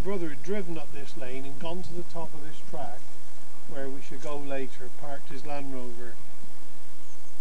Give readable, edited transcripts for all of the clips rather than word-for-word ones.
brother had driven up this lane and gone to the top of this track where we should go later, parked his Land Rover.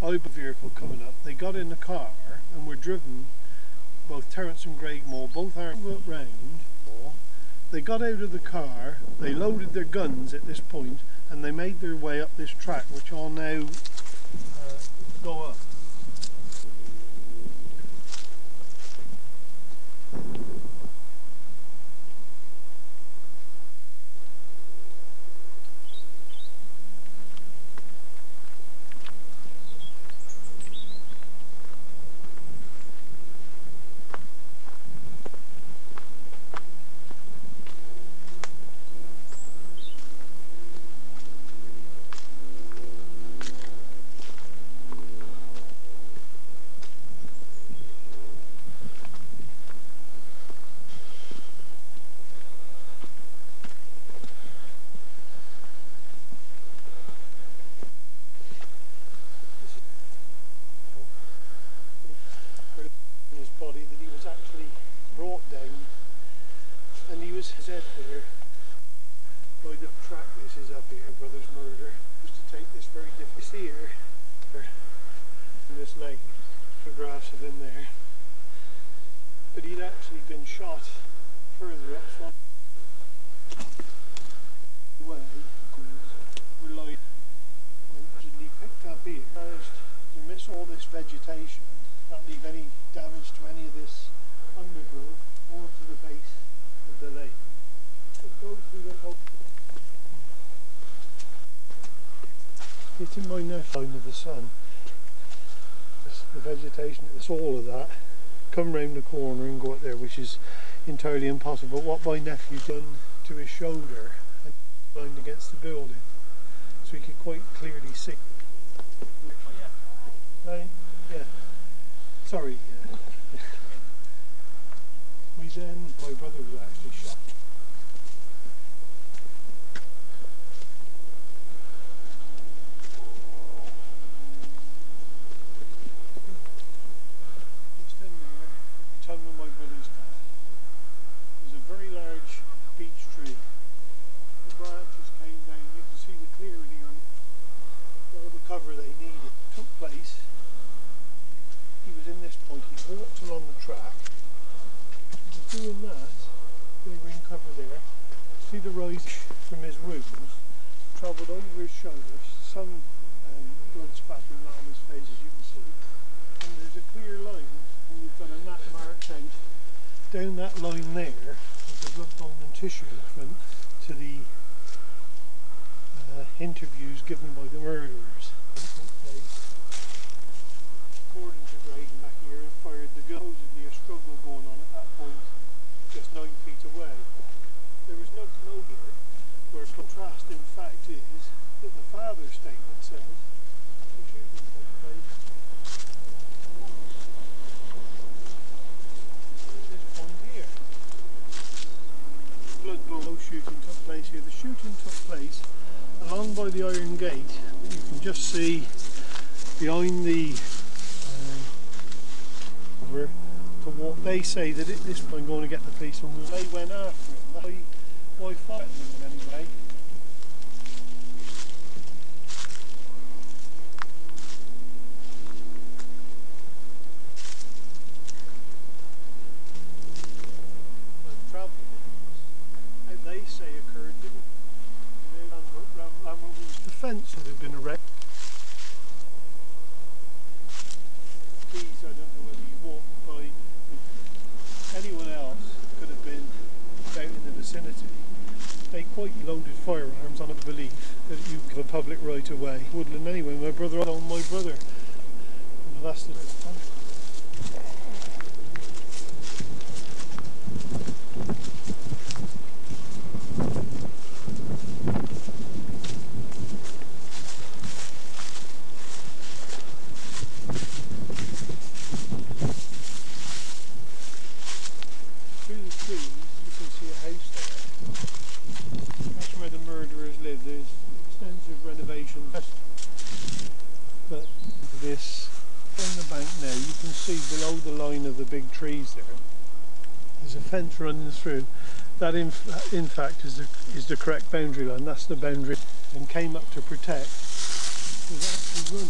I had a vehicle coming up. They got in the car and were driven, both Terence and Graigmore, both armed round. They got out of the car, they loaded their guns at this point, and they made their way up this track, which I'll now go up. Body that he was actually brought down, and he was his head here by the track. This is up here, brother's murder. Used to take this very difficult here in this lake, photographs of him there, but he'd actually been shot further up Swan way. Relied when he picked up here, to miss all this vegetation, not leave any damage to any of this undergrowth or to the base of the lake. Let's go through the whole. Hitting my neck line of the sun. The vegetation, it's all of that. Come round the corner and go up there, which is entirely impossible. But what my nephew done to his shoulder and lined against the building, so he could quite clearly see. Line? Yeah. Sorry. My brother was actually shot. Just in there, the tongue of my brother's dad, there's a very large beech tree. The branches came down, you can see the clearing here, all the cover they needed. Took place. He was in this point, he walked along the track. Doing that, they were in cover there. See the rise from his wounds, travelled over his shoulders, some blood spattering on his face, as you can see. And there's a clear line, and you've got a map marked out down that line there of the blood, bone and tissue reference to the interviews given by the murderers. According to Graydon back here, fired the gun. Supposedly a struggle going on at that point, just 9 feet away. There was no here, where contrast in fact is that the father's statement says the shooting took place at this point here. Blood bowl shooting took place here. The shooting took place along by the iron gate that you can just see behind the to what they say that at this point going to get the police and they went after him. Why fight them in any way? The travel they say occurred, didn't it? The fence that had been erected. These I don't know whether you walk by. Anyone else could have been out in the vicinity. They quite loaded firearms on a belief that you have a public right of way. Woodland anyway, my brother owned my brother. And that's the this on the bank now, you can see below the line of the big trees there, there's a fence running through, That in fact is the correct boundary line. That's the boundary, and came up to protect. Was actually running.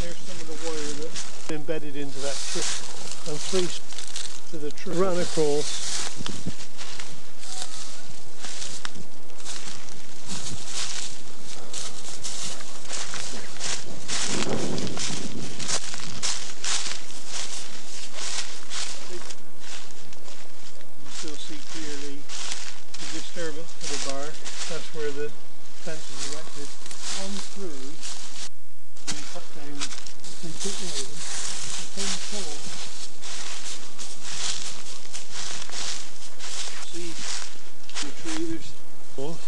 There's some of the wire that's embedded into that tree, and three to the tree ran across. You still see clearly the disturbance to the bar. That's where the fence is erected. On through, we cut down the pit item, the same pole. See the tree, there's off.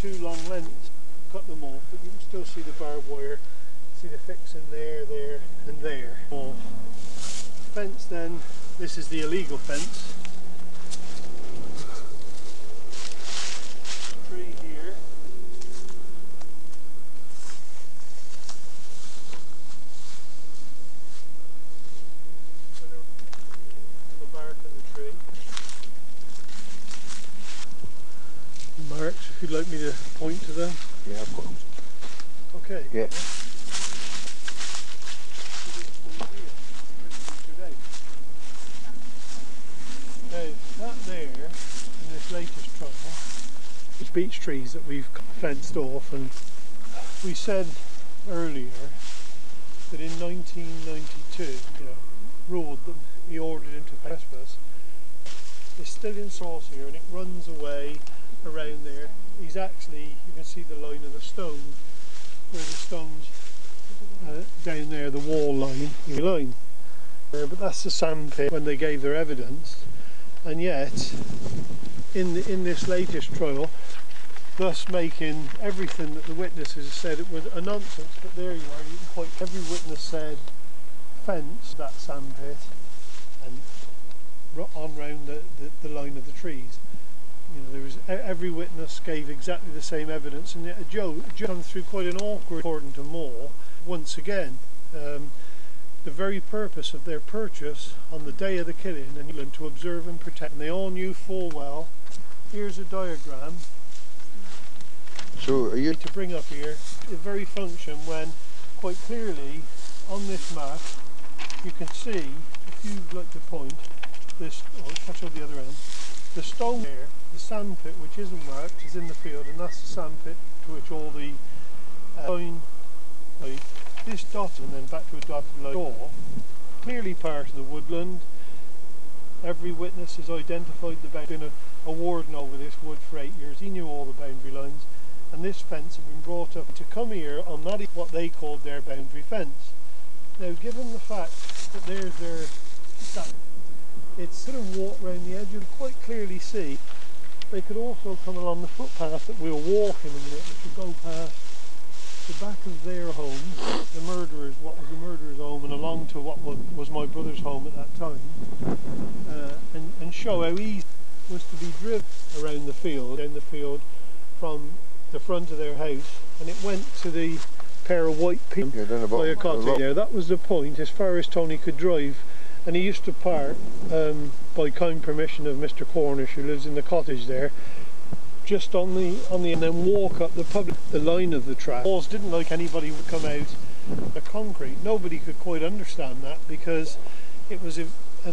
Too long lengths, cut them off, but you can still see the barbed wire, see the fixing there, there and there. Off. The fence then, this is the illegal fence. Tree here. The bark of the tree. Marks, if you'd like me to point to them. Yeah, of course. Okay. Yeah. Now, that there, in this latest trial, is beech trees that we've fenced off, and we said earlier that in 1992, ruled them, he ordered into trespass. It's still in source here, and it runs away around there. He's actually, you can see the line of the stone, where the stones down there, the wall line, but that's the sandpit when they gave their evidence. And yet in this latest trial, thus making everything that the witnesses said it was a nonsense, but there you are, you can quite, every witness said fence that sandpit and on round the line of the trees. There was, every witness gave exactly the same evidence, and yet Joe comes through quite an awkward, according to Moore, once again. The very purpose of their purchase on the day of the killing in England to observe and protect, and they all knew full well. Here's a diagram. So are you to bring up here the very function when quite clearly on this map you can see, if you'd like to point this, or catch on the other end, the stone there, the sandpit which isn't marked is in the field, and that's the sandpit to which all the line, this dot and then back to a dotted line door, clearly part of the woodland. Every witness has identified the boundary. Been a warden over this wood for 8 years. He knew all the boundary lines, and this fence had been brought up to come here on that, what they called their boundary fence. Now, given the fact that there's their it's sort of walked round the edge, you'll quite clearly see they could also come along the footpath that we'll walk in a minute, which will go past the back of their home, the murderers, what was the murderer's home, and along to what was my brother's home at that time, and show how easy it was to be driven around the field, down the field from the front of their house, and it went to the pair of white people by a cottage there. That was the point as far as Tony could drive. And he used to park, by kind permission of Mr. Cornish, who lives in the cottage there, just on the and then walk up the line of the track. Walls didn't like anybody would come out the concrete. Nobody could quite understand that, because it was an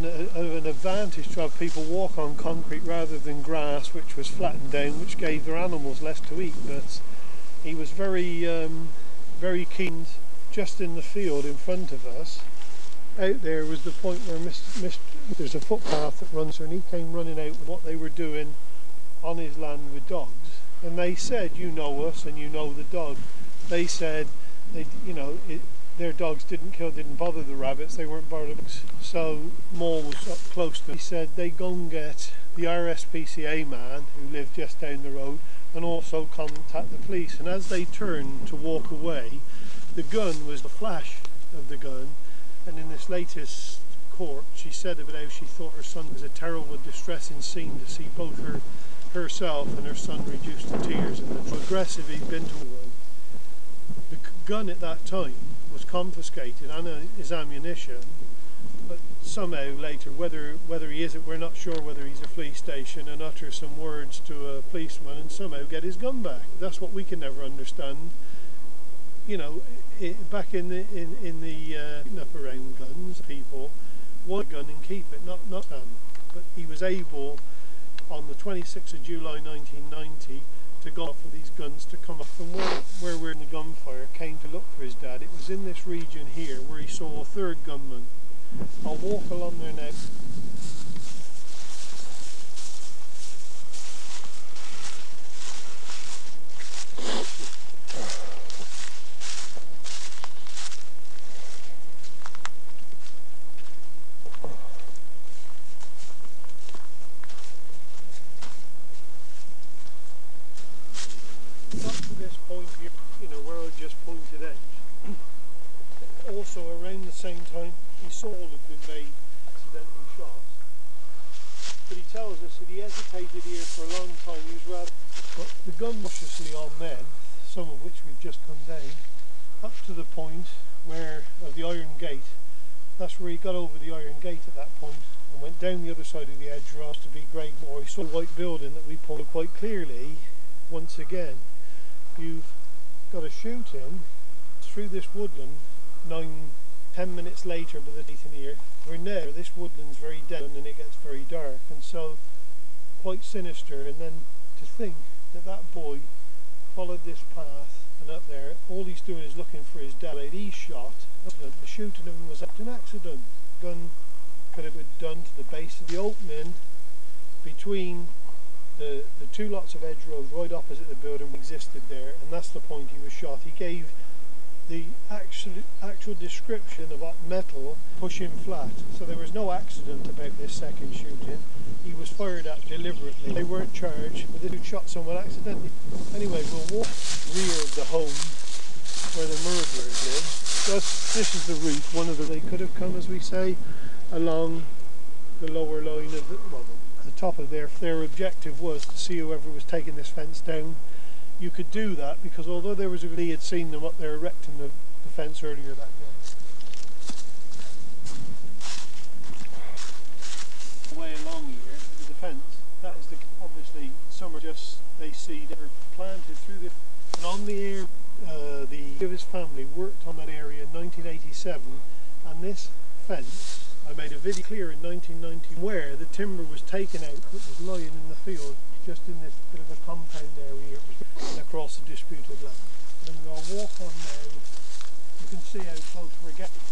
advantage to have people walk on concrete rather than grass, which was flattened down, which gave their animals less to eat. But he was very keen, just in the field in front of us. Out there was the point where there's a footpath that runs there, and he came running out with what they were doing on his land with dogs, and they said, you know us and you know the dog. They said, their dogs didn't bother the rabbits, they weren't bothered. So Moore was up close to them. He said they go and get the RSPCA man who lived just down the road and also contact the police. And as they turned to walk away, the gun was the flash of the gun. And in this latest court, she said about how she thought her son was a terrible, distressing scene to see both herself and her son reduced to tears, and how aggressive he'd been to her. The gun at that time was confiscated and his ammunition, but somehow later, whether he is it, we're not sure, whether he's a police station and utter some words to a policeman and somehow get his gun back. That's what we can never understand. You know, back in the up around guns, people want a gun and keep it, not but he was able on the 26th of July 1990 to go for these guns to come up from where we're in the gunfire, came to look for his dad. It was in this region here where he saw a third gunman. I'll walk along there now. Up to this point here, you know, where I just pointed out, also around the same time, he saw it had been made accidentally shot. But he tells us that he hesitated here for a long time. He was rather, but the gun cautiously on them, some of which we've just come down, up to the point where of the iron gate. That's where he got over the iron gate at that point and went down the other side of the edge road to be Gregmore. He saw the white building that we pointed quite clearly once again. You've got a shooting through this woodland 9-10 minutes later, by the teeth in the ear. We're now, this woodland's very dead and it gets very dark, and so quite sinister. And then to think that that boy followed this path and up there, all he's doing is looking for his dad. He's shot. The shooting of him was an accident. Gun could have been done to the base of the opening between the two lots of edge roads right opposite the building existed there, and that's the point he was shot. He gave the actual description of metal pushing flat, so there was no accident about this second shooting. He was fired at deliberately. They weren't charged, but they shot someone accidentally. Anyway, we'll walk rear of the home where the murderers live. This is the route. One of they could have come, as we say, along the lower line of the top of their objective was to see whoever was taking this fence down. You could do that because although there was he had seen them up there erecting the fence earlier that day. Way along here with the fence, that is obviously some are just, they see they're planted through the, and on the area of his family worked on that area in 1987, and this fence, I made a video clear in 1990 where the timber was taken out that was lying in the field, just in this bit of a compound area and across the disputed land. And I'll walk on now. You can see how close we're getting.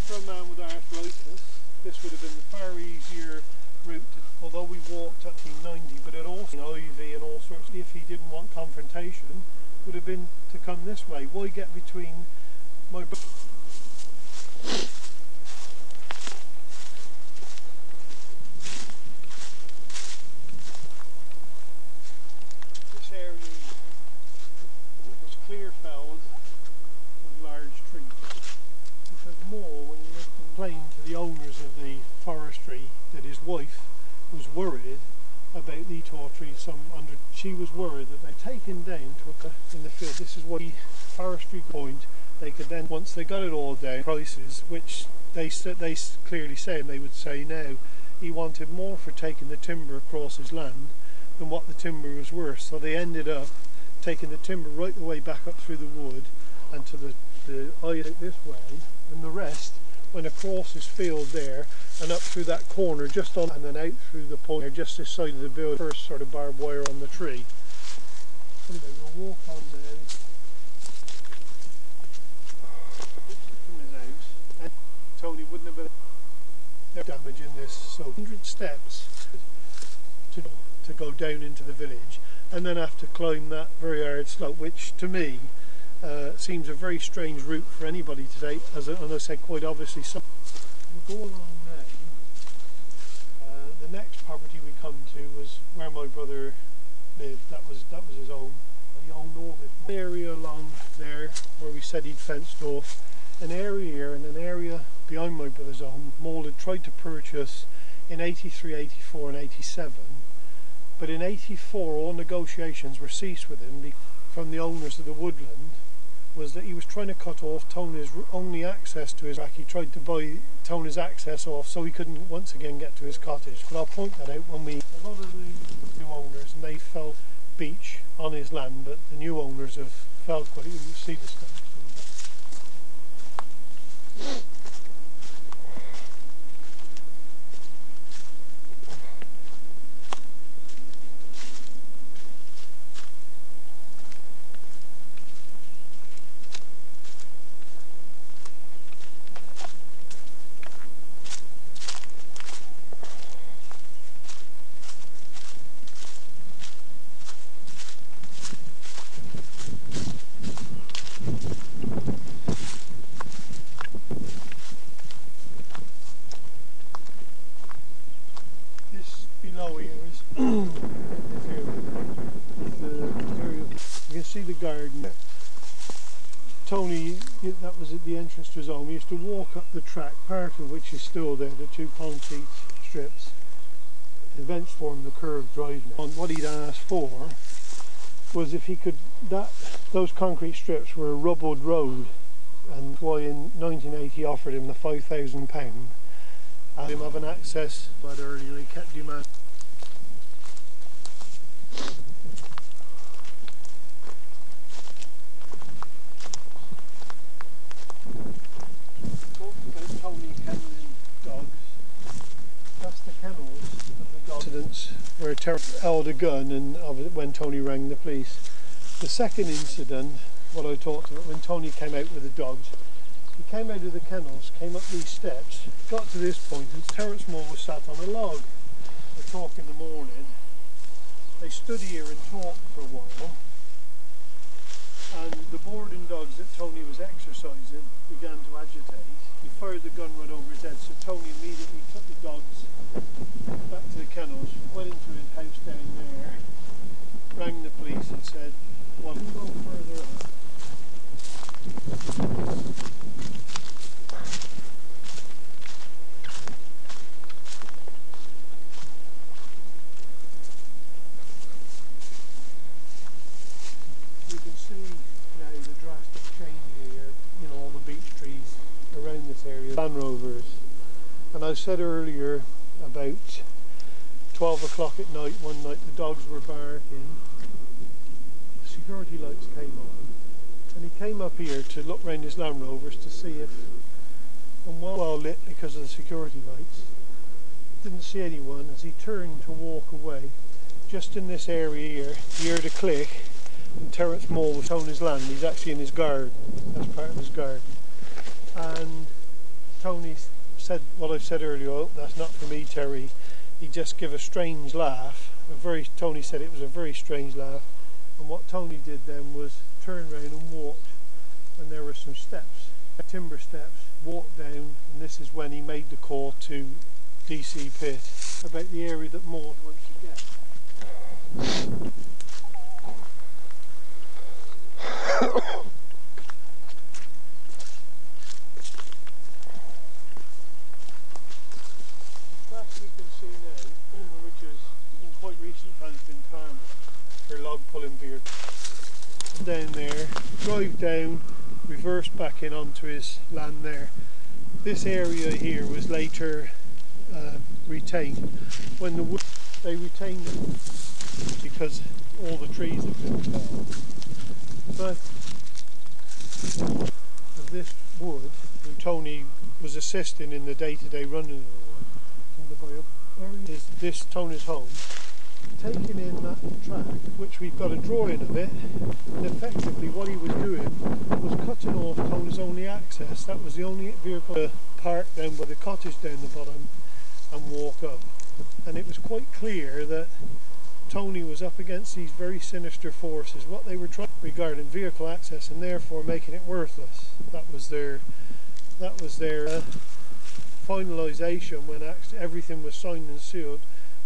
For a man with arthritis, this would have been the far easier route, although we walked up to 90, but it also ivy and all sorts. If he didn't want confrontation, would have been to come this way. Why get between my this area was clear felled with large trees, because Moore, when he complained to the owners of the forestry that his wife was worried about the tall trees, she was worried that they'd taken down to in the field. This is what the forestry point. They could then, once they got it all down, prices, which they clearly say, and they would say now, he wanted more for taking the timber across his land than what the timber was worth. So they ended up taking the timber right the way back up through the wood and to the eye out this way, and the rest went across his field there and up through that corner just on, and then out through the point there, just this side of the building. First sort of barbed wire on the tree. Anyway, we'll walk on now from his house, and Tony wouldn't have been damage in this, so 100 steps to go down into the village, and then have to climb that very hard slope, which to me seems a very strange route for anybody to take, as I said, quite obviously. So we'll go along now. The next property we come to was where my brother lived. That was his home. He owned all this area along there where we said he'd fenced off. An area here and an area behind my brother's home, Mould had tried to purchase in 83, 84 and 87, but in 84 all negotiations were ceased with him from the owners of the woodland, was that he was trying to cut off Tony's only access to his rack. He tried to buy Tony's access off so he couldn't once again get to his cottage. But I'll point that out when a lot of the new owners, and they felt beach on his land, but the new owners have felt quite, you see the steps. See the garden. Tony, that was at the entrance to his home. He used to walk up the track, part of which is still there, the two concrete strips. Eventually formed the curved drive now. And what he'd asked for was if he could, those concrete strips were a rubbled road, and why in 1980 offered him the £5,000 and him have an access. But earlier he kept demanding. Where Terry held a gun, and when Tony rang the police. The second incident, what I talked about, when Tony came out with the dogs, he came out of the kennels, came up these steps, got to this point, and Terence Moore was sat on a log. They talked in the morning. They stood here and talked for a while, and the boarding dogs that Tony was exercising began to agitate. He fired the gun right over his head, so Tony immediately took the dogs back to the kennels, went into his house down there, rang the police and said, well, we'll go further up. You can see now the drastic change here, you know, all the beech trees around this area. Land Rovers. And I said earlier, about 12 o'clock at night, one night the dogs were barking, the security lights came on, and he came up here to look round his Land Rovers to see if, and well lit because of the security lights, didn't see anyone. As he turned to walk away, just in this area here, he heard a click, and Terence Moore was on his land. He's actually in his garden, that's part of his garden, and Tony said what I said earlier, oh, that's not for me, Terry. He just gave a strange laugh. Tony said it was a very strange laugh. And what Tony did then was turn around and walked. And there were some steps, timber steps, walked down, and this is when he made the call to DC Pit about the area that Maud wants to get. Log pulling beard down there, drive down, reverse back in onto his land there. This area here was later retained. When the wood, they retained it because all the trees have been felled. But this wood, and Tony was assisting in the day-to-day running of the wood, is this Tony's home. Taking in that track, which we've got a drawing of it, and effectively what he was doing was cutting off Tony's only access. That was the only vehicle to park down by the cottage down the bottom and walk up. And it was quite clear that Tony was up against these very sinister forces. What they were trying regarding vehicle access and therefore making it worthless. That was their finalisation when actually everything was signed and sealed.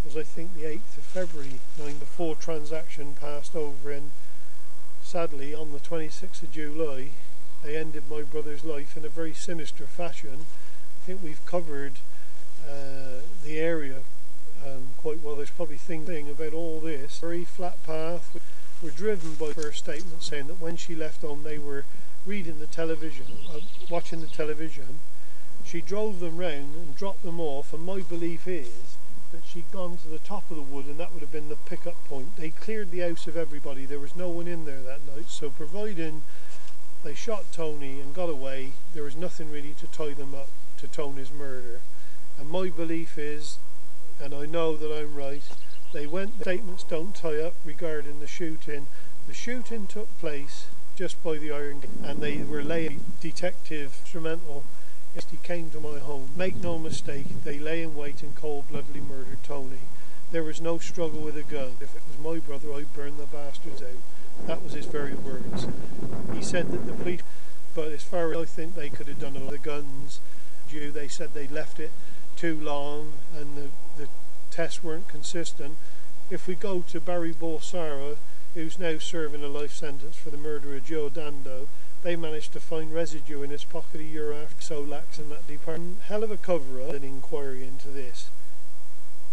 Was I think the 8th of February. The full transaction passed over, and sadly on the 26th of July they ended my brother's life in a very sinister fashion. I think we've covered the area quite well. There's probably thing about all this. Very flat path. We're driven by her statement saying that when she left home they were reading the television, watching the television. She drove them round and dropped them off, and my belief is that she'd gone to the top of the wood and that would have been the pick-up point. They cleared the house of everybody. There was no one in there that night, so providing they shot Tony and got away, there was nothing really to tie them up to Tony's murder. And my belief is, and I know that I'm right, they went, the statements don't tie up regarding the shooting. The shooting took place just by the Iron Gate, and they were laying detective instrumental. He came to my home. Make no mistake, they lay in wait and cold-bloodedly murdered Tony. There was no struggle with a gun. If it was my brother, I'd burn the bastards out. That was his very words. He said that the police, but as far as I think they could have done a lot of guns, they said they left it too long and the tests weren't consistent. If we go to Barry Bolsara, who's now serving a life sentence for the murder of Joe Dando, they managed to find residue in his pocket a year after, so lax in that department. Hell of a cover-up, an inquiry into this.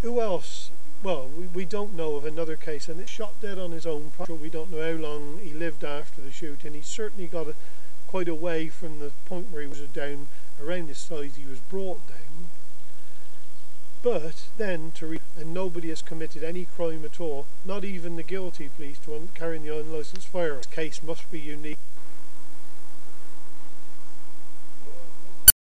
Who else? Well, we don't know of another case, and it's shot dead on his own property. We don't know how long he lived after the shooting. He certainly got quite away from the point where he was down around his size he was brought down. But then, and nobody has committed any crime at all, not even the guilty police, to carrying the unlicensed firearm. This case must be unique.